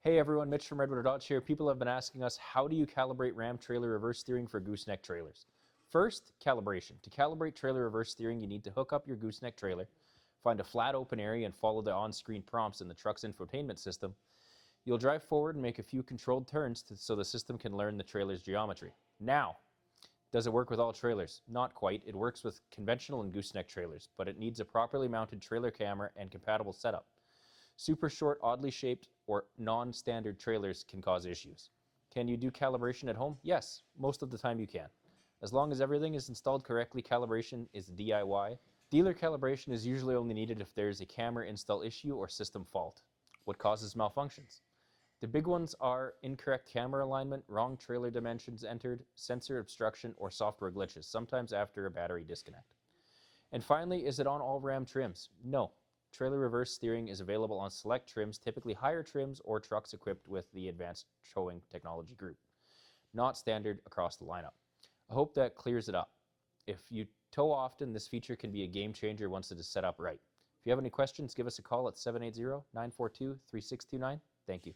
Hey everyone, Mitch from Redwater Dodge here. People have been asking us, how do you calibrate Ram trailer reverse steering for gooseneck trailers? First, calibration. To calibrate trailer reverse steering, you need to hook up your gooseneck trailer, find a flat open area and follow the on-screen prompts in the truck's infotainment system. You'll drive forward and make a few controlled turns so the system can learn the trailer's geometry. Now, does it work with all trailers? Not quite. It works with conventional and gooseneck trailers, but it needs a properly mounted trailer camera and compatible setup. Super short, oddly shaped, or non-standard trailers can cause issues. Can you do calibration at home? Yes, most of the time you can. As long as everything is installed correctly, calibration is DIY. Dealer calibration is usually only needed if there is a camera install issue or system fault. What causes malfunctions? The big ones are incorrect camera alignment, wrong trailer dimensions entered, sensor obstruction, or software glitches, sometimes after a battery disconnect. And finally, is it on all Ram trims? No. Trailer reverse steering is available on select trims, typically higher trims or trucks equipped with the advanced towing technology group. Not standard across the lineup. I hope that clears it up. If you tow often, this feature can be a game changer once it is set up right. If you have any questions, give us a call at 780-942-3629. Thank you.